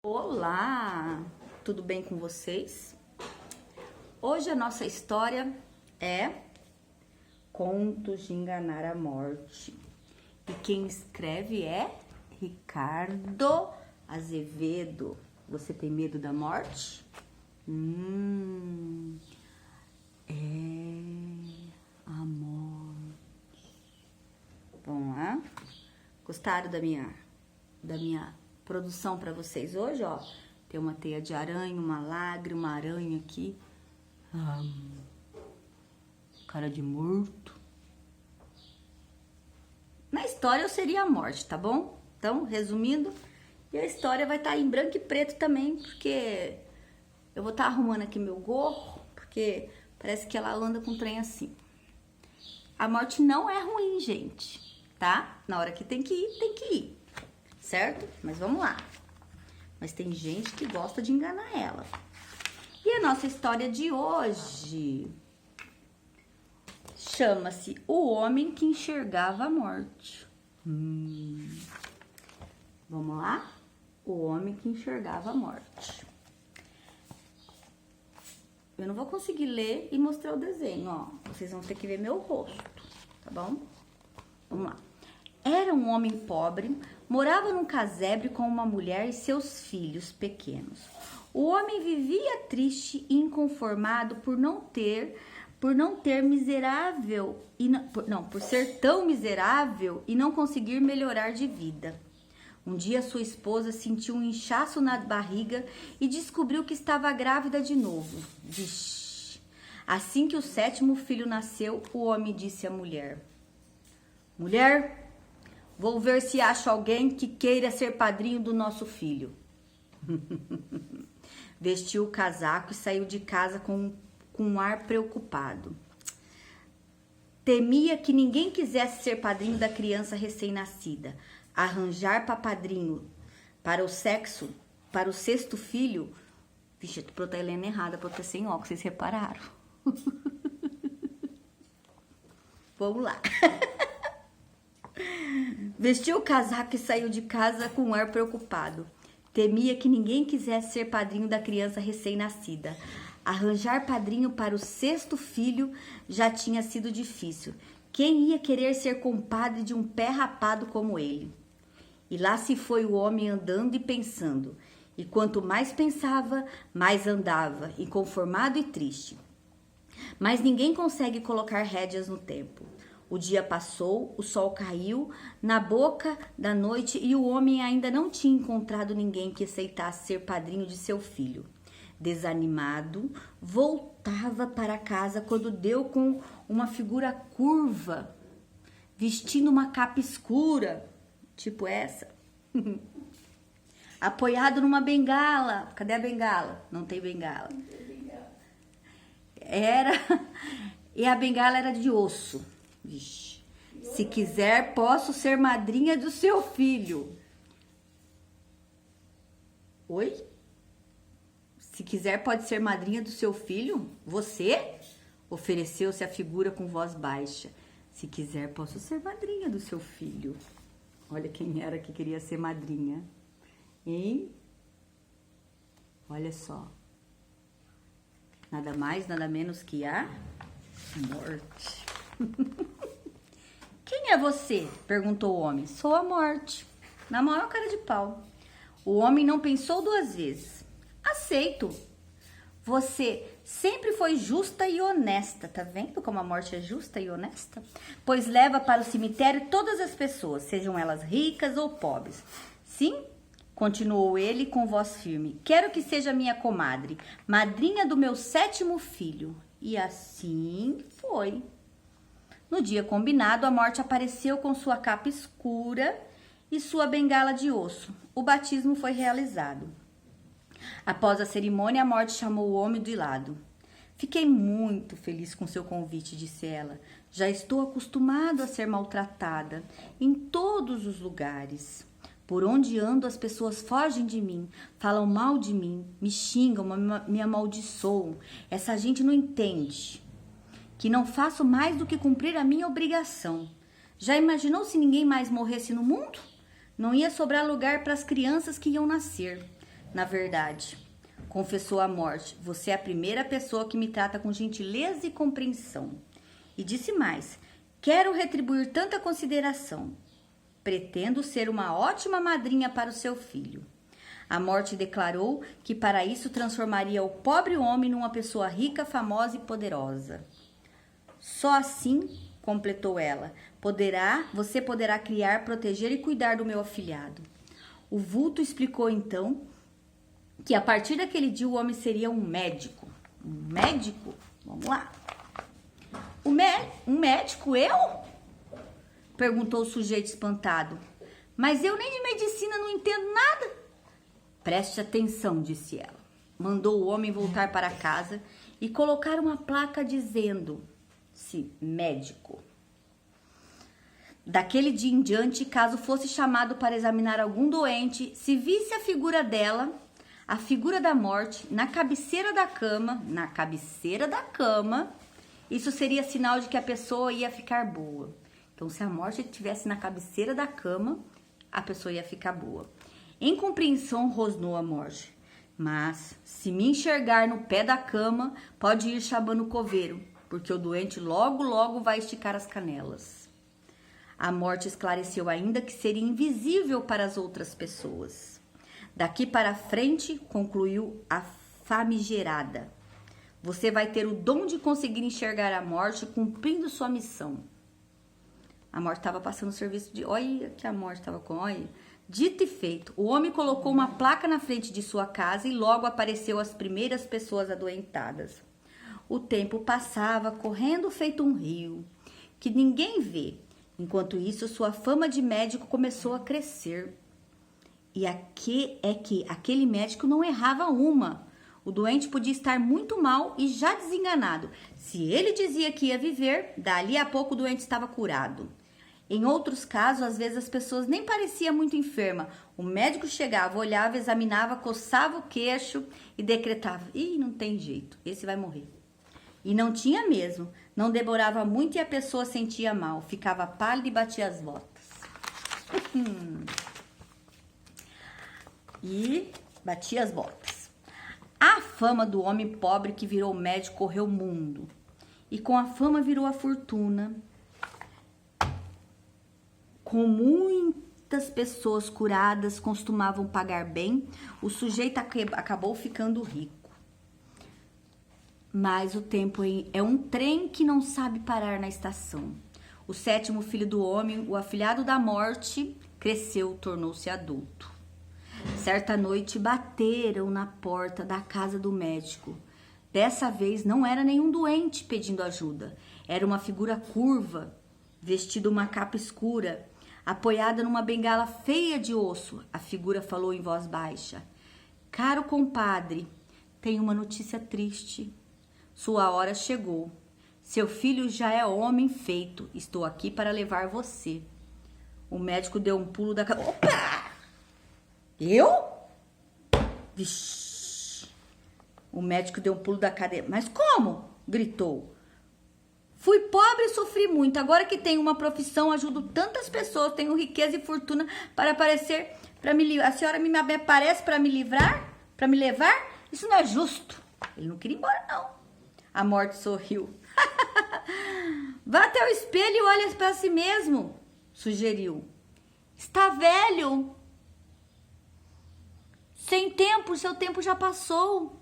Olá, tudo bem com vocês? Hoje a nossa história é Contos de Enganar a Morte. E quem escreve é Ricardo Azevedo. Você tem medo da morte? É a morte. Vamos lá? Gostaram da minha produção para vocês hoje, ó? Tem uma teia de aranha, uma lágrima, uma aranha aqui. Cara de morto. Na história eu seria a morte, tá bom? Então, resumindo, e a história vai estar em branco e preto também, porque eu vou estar arrumando aqui meu gorro, porque parece que ela anda com um trem assim. A morte não é ruim, gente, tá? Na hora que tem que ir, tem que ir. Certo? Mas vamos lá. Mas tem gente que gosta de enganar ela. E a nossa história de hoje chama-se O Homem que Enxergava a Morte. Vamos lá? O Homem que Enxergava a Morte. Eu não vou conseguir ler e mostrar o desenho, ó. Vocês vão ter que ver meu rosto, tá bom? Vamos lá. Era um homem pobre, morava num casebre com uma mulher e seus filhos pequenos. O homem vivia triste e inconformado por ser tão miserável e não conseguir melhorar de vida. Um dia sua esposa sentiu um inchaço na barriga e descobriu que estava grávida de novo. Vixe. Assim que o 7º filho nasceu, o homem disse à mulher: Mulher, vou ver se acho alguém que queira ser padrinho do nosso filho. Vestiu o casaco e saiu de casa com um ar preocupado. Temia que ninguém quisesse ser padrinho da criança recém-nascida. Arranjar para padrinho para o 6º filho. Vixe, eu tô lendo errado, pra eu ter sem óculos, vocês repararam? Vamos lá. Vestiu o casaco e saiu de casa com um ar preocupado. Temia que ninguém quisesse ser padrinho da criança recém-nascida. Arranjar padrinho para o 6º filho já tinha sido difícil. Quem ia querer ser compadre de um pé rapado como ele? E lá se foi o homem andando e pensando. E quanto mais pensava, mais andava, inconformado e triste. Mas ninguém consegue colocar rédeas no tempo. O dia passou, o sol caiu na boca da noite e o homem ainda não tinha encontrado ninguém que aceitasse ser padrinho de seu filho. Desanimado, voltava para casa quando deu com uma figura curva, vestindo uma capa escura, tipo essa, apoiado numa bengala. Cadê a bengala? Não tem bengala. E a bengala era de osso. Vixe. Se quiser, posso ser madrinha do seu filho. Oi? Se quiser, pode ser madrinha do seu filho? Você? Ofereceu-se a figura com voz baixa. Se quiser, posso ser madrinha do seu filho. Olha quem era que queria ser madrinha. Hein? Olha só. Nada mais, nada menos que a morte. Quem é você? Perguntou o homem. Sou a morte. Na maior cara de pau. O homem não pensou 2 vezes. Aceito. Você sempre foi justa e honesta. Tá vendo como a morte é justa e honesta? Pois leva para o cemitério todas as pessoas, sejam elas ricas ou pobres. Sim, continuou ele com voz firme. Quero que seja minha comadre, madrinha do meu 7º filho. E assim foi. No dia combinado, a morte apareceu com sua capa escura e sua bengala de osso. O batismo foi realizado. Após a cerimônia, a morte chamou o homem de lado. Fiquei muito feliz com seu convite, disse ela. Já estou acostumado a ser maltratada em todos os lugares. Por onde ando, as pessoas fogem de mim, falam mal de mim, me xingam, me amaldiçoam. Essa gente não entende que não faço mais do que cumprir a minha obrigação. Já imaginou se ninguém mais morresse no mundo? Não ia sobrar lugar para as crianças que iam nascer. na verdade, confessou a morte. Você é a primeira pessoa que me trata com gentileza e compreensão. E disse mais: quero retribuir tanta consideração. Pretendo ser uma ótima madrinha para o seu filho. A morte declarou que para isso transformaria o pobre homem numa pessoa rica, famosa e poderosa. Só assim, completou ela, você poderá criar, proteger e cuidar do meu afilhado. O vulto explicou então que a partir daquele dia o homem seria um médico. Um médico? Vamos lá. Um médico, eu? Perguntou o sujeito espantado. Mas eu nem de medicina não entendo nada. Preste atenção, disse ela. Mandou o homem voltar para casa e colocar uma placa dizendo-se médico. Daquele dia em diante, caso fosse chamado para examinar algum doente, se visse a figura dela, a figura da morte, na cabeceira da cama, isso seria sinal de que a pessoa ia ficar boa. Então, se a morte estivesse na cabeceira da cama, a pessoa ia ficar boa. Em compreensão, rosnou a morte. Mas, se me enxergar no pé da cama, pode ir chamando o coveiro, porque o doente logo, logo vai esticar as canelas. A morte esclareceu ainda que seria invisível para as outras pessoas. Daqui para frente, concluiu a famigerada, você vai ter o dom de conseguir enxergar a morte cumprindo sua missão. A morte estava passando o serviço de... Olha que a morte estava com... Olha. Dito e feito, o homem colocou uma placa na frente de sua casa e logo apareceu as primeiras pessoas adoentadas. O tempo passava correndo feito um rio, que ninguém vê. Enquanto isso, sua fama de médico começou a crescer. E aqui é que aquele médico não errava uma. O doente podia estar muito mal e já desenganado. Se ele dizia que ia viver, dali a pouco o doente estava curado. Em outros casos, às vezes as pessoas nem pareciam muito enfermas. O médico chegava, olhava, examinava, coçava o queixo e decretava: ih, não tem jeito, esse vai morrer. E não tinha mesmo. Não demorava muito e a pessoa sentia mal. Ficava pálida e batia as botas. E batia as botas. A fama do homem pobre que virou médico correu o mundo. E com a fama virou a fortuna. Com muitas pessoas curadas costumavam pagar bem, o sujeito acabou ficando rico. Mas o tempo é um trem que não sabe parar na estação. O sétimo filho do homem, o afilhado da morte, cresceu, tornou-se adulto. Certa noite bateram na porta da casa do médico. Dessa vez não era nenhum doente pedindo ajuda. Era uma figura curva, vestida uma capa escura, apoiada numa bengala feia de osso. A figura falou em voz baixa: caro compadre, tenho uma notícia triste. Sua hora chegou. Seu filho já é homem feito. Estou aqui para levar você. O médico deu um pulo da cadeira. Opa! Eu? Vixe! O médico deu um pulo da cadeira. Mas como? Gritou. Fui pobre e sofri muito. Agora que tenho uma profissão, ajudo tantas pessoas, tenho riqueza e fortuna para aparecer, para me livrar. A senhora me aparece para me livrar? Para me levar? Isso não é justo. Ele não queria ir embora, não. A morte sorriu. Vá até o espelho e olhe para si mesmo, sugeriu. Está velho. Sem tempo, seu tempo já passou.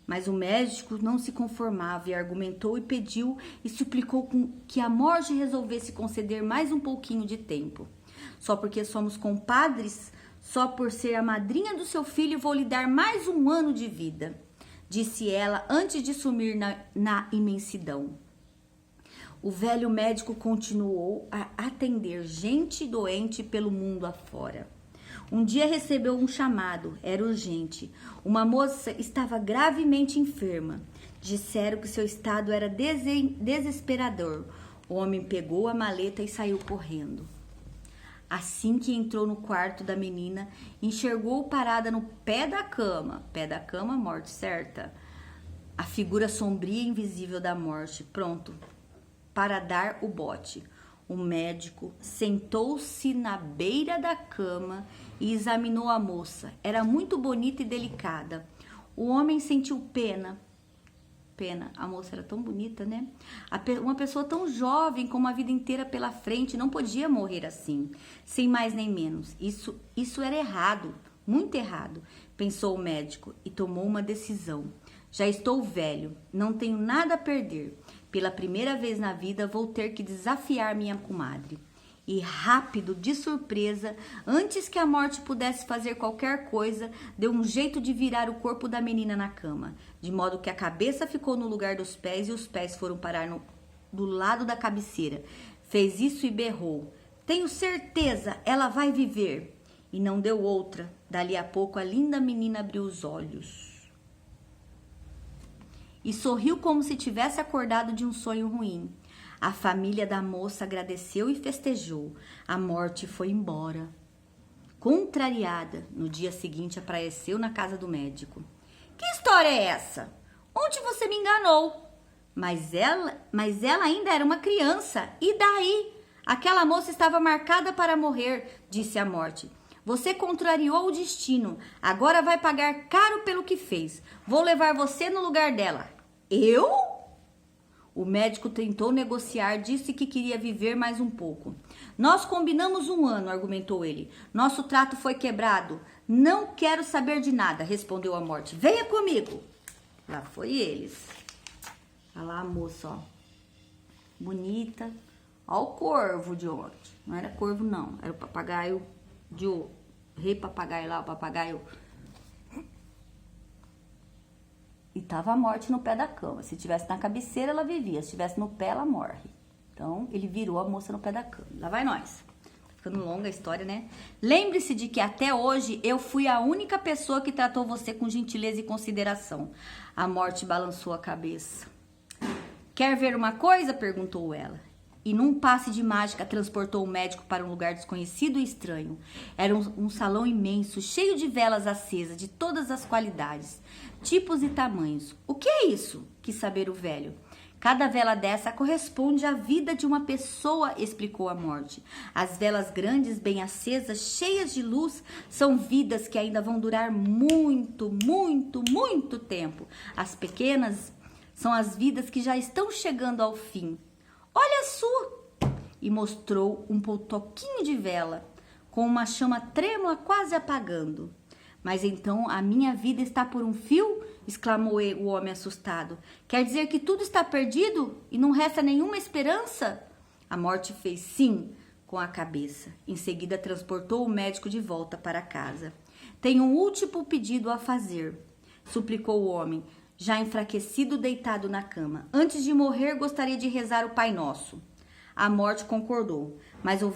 Mas o médico não se conformava e argumentou e pediu e suplicou que a morte resolvesse conceder mais um pouquinho de tempo. Só porque somos compadres, só por ser a madrinha do seu filho, vou lhe dar mais um ano de vida, disse ela antes de sumir na imensidão. O velho médico continuou a atender gente doente pelo mundo afora. Um dia recebeu um chamado, era urgente. Uma moça estava gravemente enferma. Disseram que seu estado era desesperador. O homem pegou a maleta e saiu correndo. Assim que entrou no quarto da menina, enxergou parada no pé da cama, morte certa, a figura sombria e invisível da morte, pronto para dar o bote. O médico sentou-se na beira da cama e examinou a moça. Era muito bonita e delicada. O homem sentiu pena. A moça era tão bonita, né? Uma pessoa tão jovem, com uma vida inteira pela frente, não podia morrer assim, sem mais nem menos. Isso era errado, muito errado, pensou o médico e tomou uma decisão. Já estou velho, não tenho nada a perder. Pela primeira vez na vida vou ter que desafiar minha comadre. E rápido, de surpresa, antes que a morte pudesse fazer qualquer coisa, deu um jeito de virar o corpo da menina na cama, de modo que a cabeça ficou no lugar dos pés e os pés foram parar do lado da cabeceira. Fez isso e berrou: tenho certeza, ela vai viver. E não deu outra. Dali a pouco a linda menina abriu os olhos e sorriu como se tivesse acordado de um sonho ruim. A família da moça agradeceu e festejou. A morte foi embora. Contrariada, no dia seguinte apareceu na casa do médico. Que história é essa? Onde você me enganou? Mas ela ainda era uma criança. E daí? Aquela moça estava marcada para morrer, disse a morte. Você contrariou o destino. Agora vai pagar caro pelo que fez. Vou levar você no lugar dela. Eu? O médico tentou negociar, disse que queria viver mais um pouco. Nós combinamos 1 ano, argumentou ele. Nosso trato foi quebrado. Não quero saber de nada, respondeu a morte. Venha comigo. Lá foi eles. Olha lá a moça, ó. Bonita. Olha o corvo de ontem. Não era corvo, não. Era o papagaio de ouro. Rei papagaio lá, o papagaio. E tava a morte no pé da cama. Se tivesse na cabeceira, ela vivia. Se tivesse no pé, ela morre. Então, ele virou a moça no pé da cama. Lá vai nós. Tá ficando longa a história, né? Lembre-se de que até hoje eu fui a única pessoa que tratou você com gentileza e consideração. A morte balançou a cabeça. Quer ver uma coisa? Perguntou ela. E num passe de mágica transportou o médico para um lugar desconhecido e estranho. Era um salão imenso, cheio de velas acesas, de todas as qualidades, tipos e tamanhos. O que é isso? Quis saber o velho. Cada vela dessa corresponde à vida de uma pessoa, explicou a morte. As velas grandes, bem acesas, cheias de luz, são vidas que ainda vão durar muito, muito, muito tempo. As pequenas são as vidas que já estão chegando ao fim. Olha a sua! E mostrou um toquinho de vela, com uma chama trêmula quase apagando. Mas então a minha vida está por um fio? Exclamou o homem assustado. Quer dizer que tudo está perdido e não resta nenhuma esperança? A morte fez sim com a cabeça. Em seguida transportou o médico de volta para casa. Tenho um último pedido a fazer, suplicou o homem, já enfraquecido, deitado na cama. Antes de morrer, gostaria de rezar o Pai Nosso. A morte concordou, mas o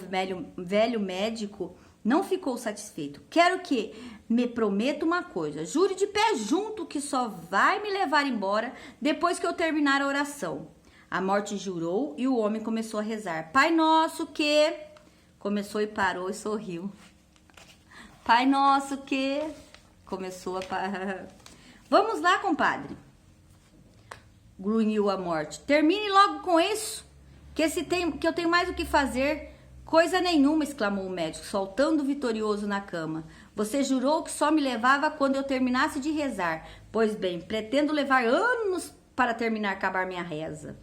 velho médico não ficou satisfeito. Quero que me prometa uma coisa. Jure de pé junto que só vai me levar embora depois que eu terminar a oração. A morte jurou e o homem começou a rezar. Pai Nosso que... Começou e parou e sorriu. Pai Nosso que... Começou a... Vamos lá, compadre. Grunhiu a morte. Termine logo com isso, que eu tenho mais o que fazer. Coisa nenhuma, exclamou o médico, soltando vitorioso na cama. Você jurou que só me levava quando eu terminasse de rezar. Pois bem, pretendo levar anos para acabar minha reza.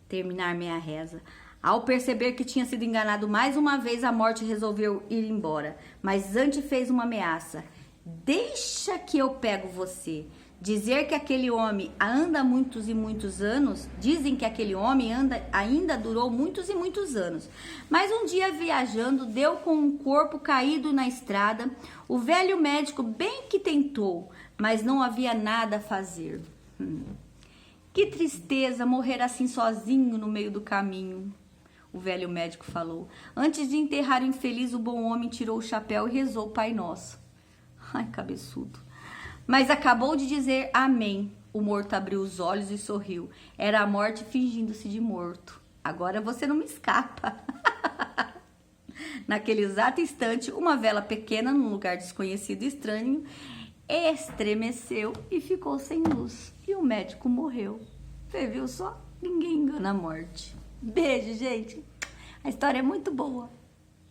Terminar minha reza. Ao perceber que tinha sido enganado mais uma vez, a morte resolveu ir embora. Mas antes fez uma ameaça. Deixa que eu pego você. Dizer que aquele homem anda muitos e muitos anos, dizem que aquele homem ainda durou muitos e muitos anos. Mas um dia viajando, deu com um corpo caído na estrada. O velho médico bem que tentou, mas não havia nada a fazer. Que tristeza morrer assim sozinho no meio do caminho, o velho médico falou. Antes de enterrar o infeliz, o bom homem tirou o chapéu e rezou o Pai Nosso. Ai, cabeçudo. Mas acabou de dizer amém. O morto abriu os olhos e sorriu. Era a morte fingindo-se de morto. Agora você não me escapa. Naquele exato instante, uma vela pequena, num lugar desconhecido e estranho, estremeceu e ficou sem luz. E o médico morreu. Você viu só? Ninguém engana a morte. Beijo, gente. A história é muito boa.